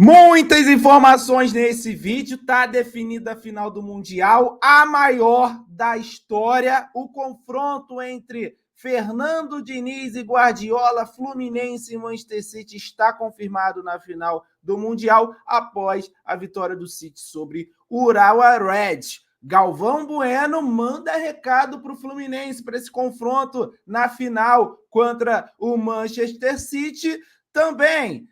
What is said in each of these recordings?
Muitas informações nesse vídeo, tá definida a final do Mundial, a maior da história, o confronto entre Fernando Diniz e Guardiola, Fluminense e Manchester City está confirmado na final do Mundial após a vitória do City sobre o Urawa Red. Galvão Bueno manda recado para o Fluminense para esse confronto na final contra o Manchester City. Também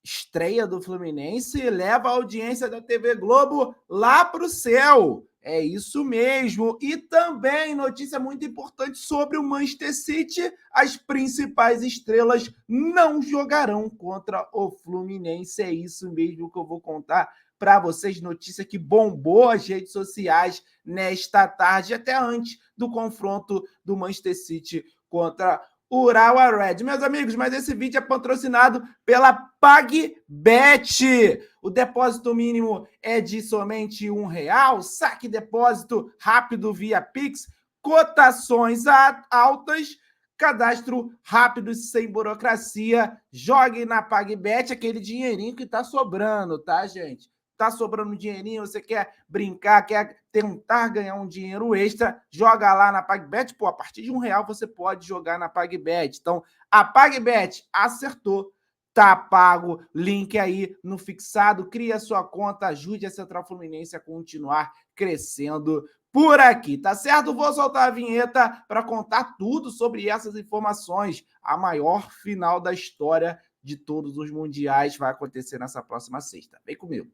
estreia do Fluminense leva a audiência da TV Globo lá para o céu. É isso mesmo. E também notícia muito importante sobre o Manchester City. As principais estrelas não jogarão contra o Fluminense. É isso mesmo que eu vou contar para vocês. Notícia que bombou as redes sociais nesta tarde, até antes do confronto do Manchester City contra Urawa Red. Meus amigos, mas esse vídeo é patrocinado pela PagBet. O depósito mínimo é de somente R$1. Saque depósito rápido via Pix. Cotações altas. Cadastro rápido sem burocracia. Jogue na PagBet aquele dinheirinho que tá sobrando, tá, gente? Tá sobrando dinheirinho, você quer brincar, quer tentar ganhar um dinheiro extra, joga lá na PagBet. Pô, a partir de R$1 você pode jogar na PagBet. Então, a PagBet acertou, tá pago. Link aí no fixado. Cria sua conta, ajude a Central Fluminense a continuar crescendo por aqui, tá certo? Vou soltar a vinheta para contar tudo sobre essas informações. A maior final da história de todos os mundiais vai acontecer nessa próxima sexta. Vem comigo.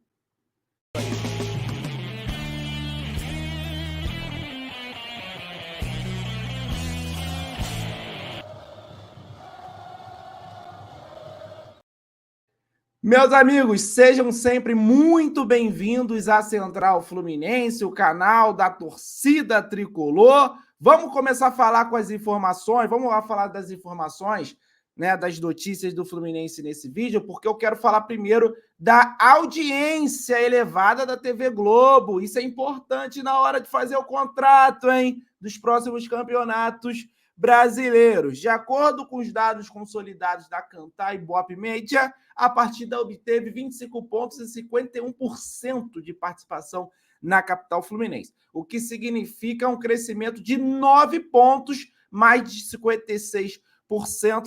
Meus amigos, sejam sempre muito bem-vindos à Central Fluminense, o canal da torcida tricolor. Vamos começar a falar com as informações, vamos lá falar das informações, né, das notícias do Fluminense nesse vídeo, porque eu quero falar primeiro da audiência elevada da TV Globo. Isso é importante na hora de fazer o contrato, hein, dos próximos campeonatos brasileiros. De acordo com os dados consolidados da Kantar e Ibope Media, a partida obteve 25 pontos e 51% de participação na capital fluminense, o que significa um crescimento de 9 pontos, mais de 56%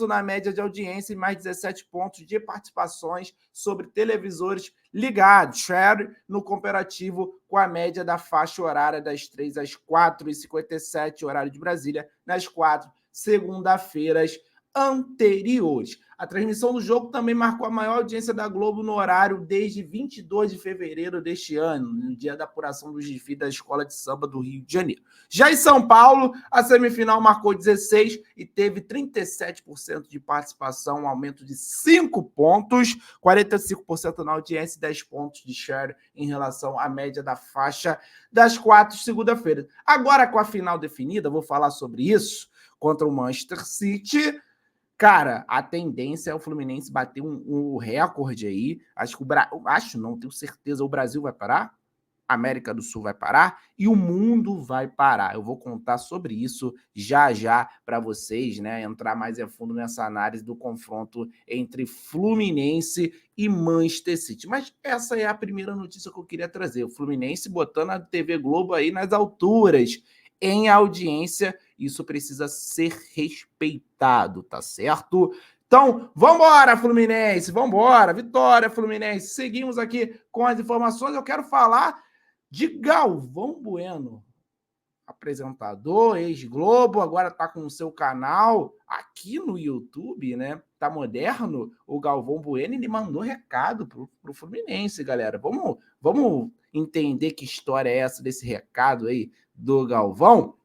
na média de audiência e mais 17 pontos de participações sobre televisores ligados, share no comparativo com a média da faixa horária das 3 às 4h57, horário de Brasília, nas 4 segunda-feiras anteriores. A transmissão do jogo também marcou a maior audiência da Globo no horário desde 22 de fevereiro deste ano, no dia da apuração dos desfiles da Escola de Samba do Rio de Janeiro. Já em São Paulo, a semifinal marcou 16 e teve 37% de participação, um aumento de 5 pontos, 45% na audiência e 10 pontos de share em relação à média da faixa das 4 segunda-feiras. Agora, com a final definida, vou falar sobre isso, contra o Manchester City. Cara, a tendência é o Fluminense bater um recorde aí. Tenho certeza, o Brasil vai parar, a América do Sul vai parar e o mundo vai parar. Eu vou contar sobre isso já para vocês, né? Entrar mais a fundo nessa análise do confronto entre Fluminense e Manchester City. Mas essa é a primeira notícia que eu queria trazer. O Fluminense botando a TV Globo aí nas alturas em audiência. Isso precisa ser respeitado, tá certo? Então, vambora, Fluminense, vambora, vitória, Fluminense. Seguimos aqui com as informações. Eu quero falar de Galvão Bueno, apresentador, ex-Globo, agora tá com o seu canal aqui no YouTube, né? Tá moderno, o Galvão Bueno, ele mandou recado pro Fluminense, galera. Vamos entender que história é essa desse recado aí do Galvão,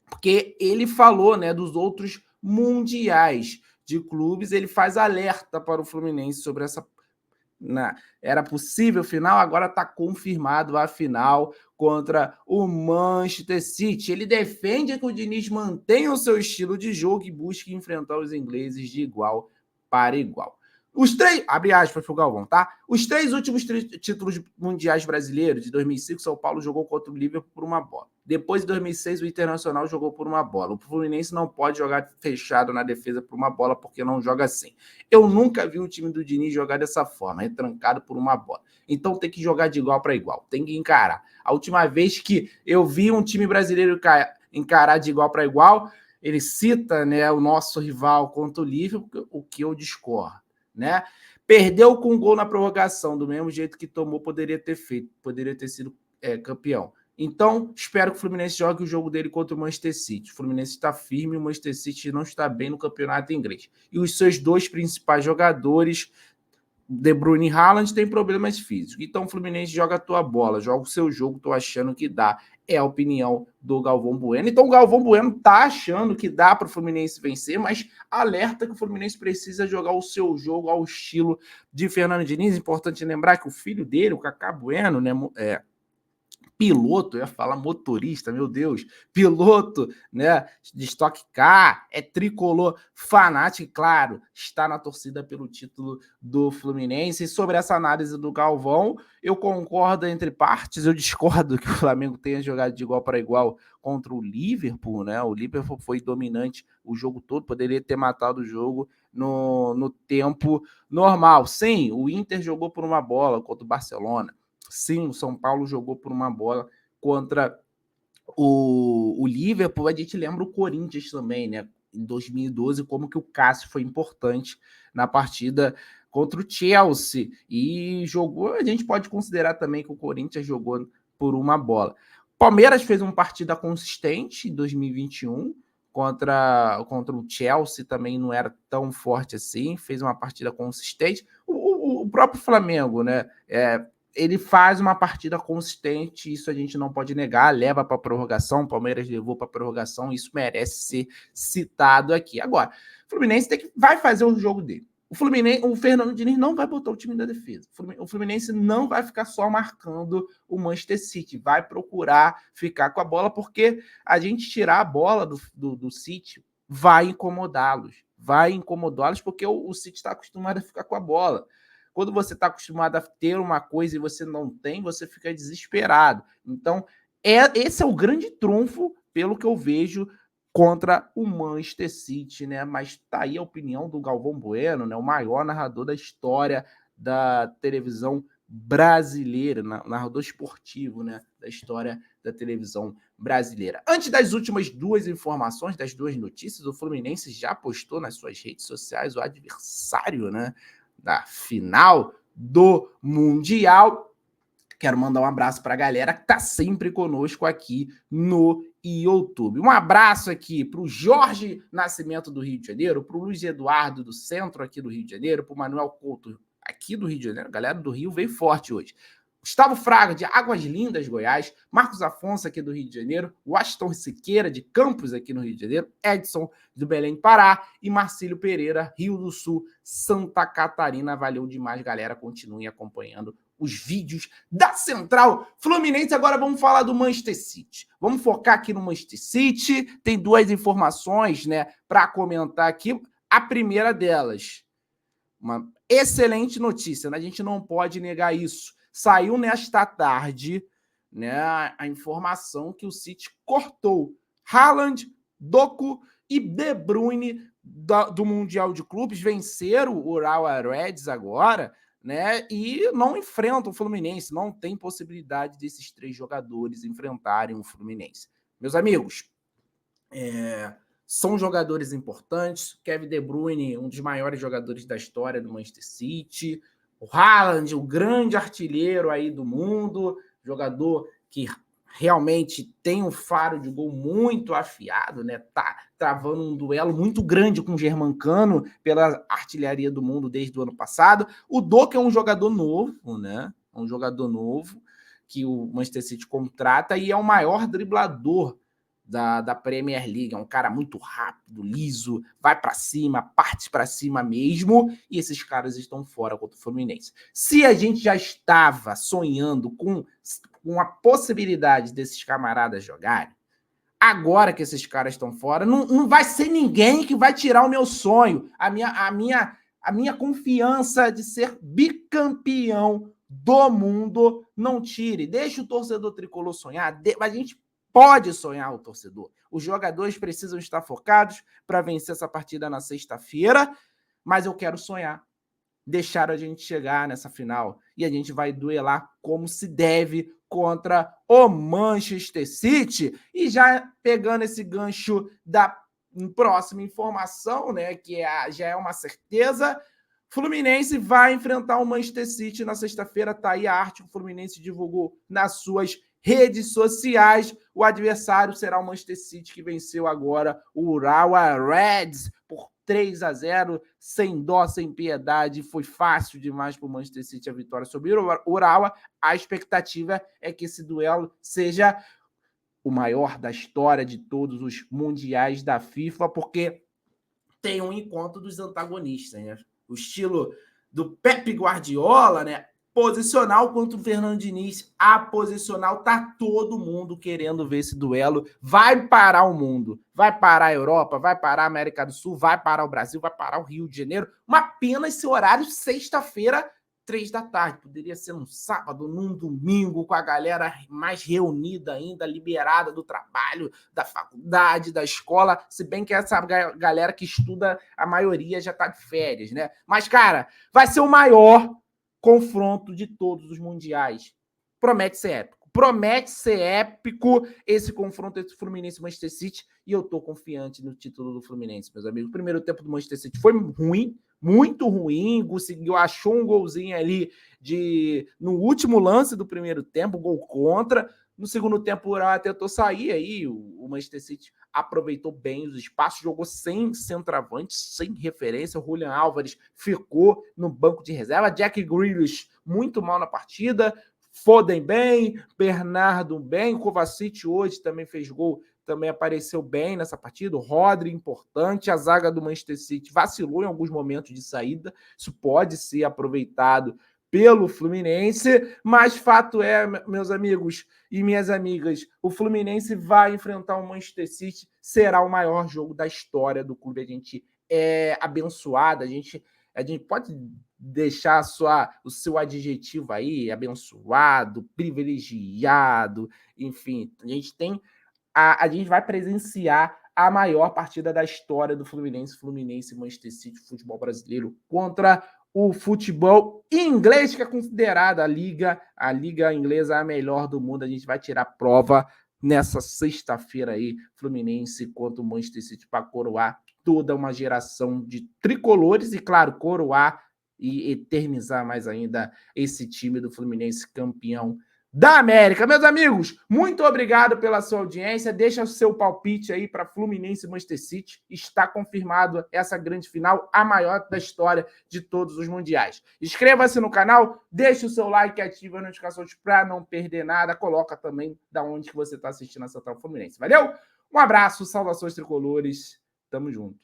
porque ele falou, né, dos outros mundiais de clubes, ele faz alerta para o Fluminense sobre essa... Era possível final, agora está confirmado a final contra o Manchester City. Ele defende que o Diniz mantenha o seu estilo de jogo e busque enfrentar os ingleses de igual para igual. Os três, abre aspas pro Galvão, tá? Os três últimos títulos mundiais brasileiros, de 2005, São Paulo jogou contra o Liverpool por uma bola. Depois, de 2006, o Internacional jogou por uma bola. O Fluminense não pode jogar fechado na defesa por uma bola, porque não joga assim. Eu nunca vi o time do Diniz jogar dessa forma, retrancado por uma bola. Então tem que jogar de igual para igual, tem que encarar. A última vez que eu vi um time brasileiro encarar de igual para igual, ele cita, né, o nosso rival contra o Liverpool, o que eu discordo. Né? Perdeu com um gol na prorrogação, do mesmo jeito que tomou, poderia ter sido campeão. Então, espero que o Fluminense jogue o jogo dele contra o Manchester City. O Fluminense está firme, o Manchester City não está bem no campeonato inglês. E os seus dois principais jogadores, De Bruyne e Haaland, têm problemas físicos. Então, o Fluminense joga a tua bola, joga o seu jogo, tô achando que dá. É a opinião do Galvão Bueno. Então, o Galvão Bueno tá achando que dá para o Fluminense vencer, mas alerta que o Fluminense precisa jogar o seu jogo ao estilo de Fernando Diniz. Importante lembrar que o filho dele, o Kaká Bueno, né, piloto, eu ia falar motorista, meu Deus, piloto, né, de Stock Car, é tricolor fanático, claro, está na torcida pelo título do Fluminense. E sobre essa análise do Galvão, eu concordo entre partes, eu discordo que o Flamengo tenha jogado de igual para igual contra o Liverpool, né, o Liverpool foi dominante o jogo todo, poderia ter matado o jogo no tempo normal. Sim, o Inter jogou por uma bola contra o Barcelona. Sim, o São Paulo jogou por uma bola contra o Liverpool. A gente lembra o Corinthians também, né? Em 2012, como que o Cássio foi importante na partida contra o Chelsea. E jogou, a gente pode considerar também que o Corinthians jogou por uma bola. Palmeiras fez uma partida consistente em 2021, contra o Chelsea, também não era tão forte assim, fez uma partida consistente. O próprio Flamengo, né? Ele faz uma partida consistente, isso a gente não pode negar, leva para a prorrogação, o Palmeiras levou para a prorrogação, isso merece ser citado aqui. Agora, o Fluminense vai fazer o jogo dele. O Fernando Diniz não vai botar o time da defesa. O Fluminense não vai ficar só marcando o Manchester City, vai procurar ficar com a bola, porque a gente tirar a bola do City vai incomodá-los, porque o City está acostumado a ficar com a bola. Quando você está acostumado a ter uma coisa e você não tem, você fica desesperado. Então, esse é o grande trunfo, pelo que eu vejo, contra o Manchester City, né? Mas tá aí a opinião do Galvão Bueno, né? O maior narrador da história da televisão brasileira, narrador esportivo, né? Da história da televisão brasileira. Antes das últimas duas informações, das duas notícias, o Fluminense já postou nas suas redes sociais o adversário, né? Da final do Mundial. Quero mandar um abraço para a galera que está sempre conosco aqui no YouTube. Um abraço aqui para o Jorge Nascimento do Rio de Janeiro, para o Luiz Eduardo do centro aqui do Rio de Janeiro, para o Manuel Couto aqui do Rio de Janeiro. A galera do Rio veio forte hoje. Gustavo Fraga, de Águas Lindas, Goiás, Marcos Afonso, aqui do Rio de Janeiro, Washington Siqueira, de Campos, aqui no Rio de Janeiro, Edson, do Belém, Pará, e Marcílio Pereira, Rio do Sul, Santa Catarina. Valeu demais, galera. Continuem acompanhando os vídeos da Central Fluminense. Agora vamos falar do Manchester City. Vamos focar aqui no Manchester City. Tem duas informações, né, para comentar aqui. A primeira delas, uma excelente notícia, né? A gente não pode negar isso. Saiu nesta tarde, né, a informação que o City cortou Haaland, Doku e De Bruyne do Mundial de Clubes. Venceram o Urawa Reds agora, né, e não enfrentam o Fluminense. Não tem possibilidade desses três jogadores enfrentarem o Fluminense. Meus amigos, são jogadores importantes. Kevin De Bruyne, um dos maiores jogadores da história do Manchester City. O Haaland, o grande artilheiro aí do mundo, jogador que realmente tem um faro de gol muito afiado, né? Tá travando um duelo muito grande com o Germancano pela artilharia do mundo desde o ano passado. O Doku é um jogador novo, né? Um jogador novo que o Manchester City contrata e é o maior driblador da Premier League. É um cara muito rápido, liso, vai para cima, parte para cima mesmo, e esses caras estão fora contra o Fluminense. Se a gente já estava sonhando com a possibilidade desses camaradas jogarem, agora que esses caras estão fora, não vai ser ninguém que vai tirar o meu sonho, a minha a minha confiança de ser bicampeão do mundo não tire. Deixa o torcedor tricolor sonhar. A gente pode sonhar, o torcedor. Os jogadores precisam estar focados para vencer essa partida na sexta-feira, mas eu quero sonhar. Deixaram a gente chegar nessa final e a gente vai duelar como se deve contra o Manchester City. E já pegando esse gancho da próxima informação, né, que já é uma certeza, Fluminense vai enfrentar o Manchester City na sexta-feira. Tá aí a arte que o Fluminense divulgou nas suas redes sociais. O adversário será o Manchester City, que venceu agora o Urawa Reds por 3-0, sem dó, sem piedade. Foi fácil demais para o Manchester City a vitória sobre o Urawa. A expectativa é que esse duelo seja o maior da história de todos os mundiais da FIFA, porque tem um encontro dos antagonistas, né? O estilo do Pep Guardiola, né? Posicional contra o Fernando Diniz, aposicional, tá todo mundo querendo ver esse duelo. Vai parar o mundo, vai parar a Europa, vai parar a América do Sul, vai parar o Brasil, vai parar o Rio de Janeiro. Uma pena esse horário, sexta-feira, 3 da tarde. Poderia ser num sábado, num domingo, com a galera mais reunida ainda, liberada do trabalho, da faculdade, da escola, se bem que essa galera que estuda, a maioria já tá de férias, né? Mas, cara, vai ser o maior confronto de todos os mundiais. Promete ser épico. Promete ser épico esse confronto entre Fluminense e Manchester City, e eu tô confiante no título do Fluminense, meus amigos. O primeiro tempo do Manchester City foi ruim, muito ruim, conseguiu, achou um golzinho ali no último lance do primeiro tempo, gol contra. No segundo tempo, o Urawa tentou sair, aí o Manchester City aproveitou bem os espaços, jogou sem centroavante, sem referência. O Julian Álvares ficou no banco de reserva. Jack Grealish muito mal na partida. Foden bem, Bernardo bem, Kovacic hoje também fez gol, também apareceu bem nessa partida. O Rodri importante, a zaga do Manchester City vacilou em alguns momentos de saída, isso pode ser aproveitado pelo Fluminense, mas fato é, meus amigos e minhas amigas, o Fluminense vai enfrentar o Manchester City, será o maior jogo da história do clube. A gente é abençoado, a gente pode deixar o seu adjetivo aí, abençoado, privilegiado, enfim, a gente vai presenciar a maior partida da história do Fluminense e Manchester City, futebol brasileiro, contra o futebol inglês, que é considerada a liga inglesa a melhor do mundo. A gente vai tirar prova nessa sexta-feira aí, Fluminense contra o Manchester City, para coroar toda uma geração de tricolores e, claro, coroar e eternizar mais ainda esse time do Fluminense campeão da América. Meus amigos, muito obrigado pela sua audiência. Deixa o seu palpite aí para Fluminense e Manchester City. Está confirmado essa grande final, a maior da história de todos os mundiais. Inscreva-se no canal, deixa o seu like e ative as notificações para não perder nada. Coloca também da onde que você está assistindo a Central Fluminense. Valeu? Um abraço, saudações tricolores. Tamo junto.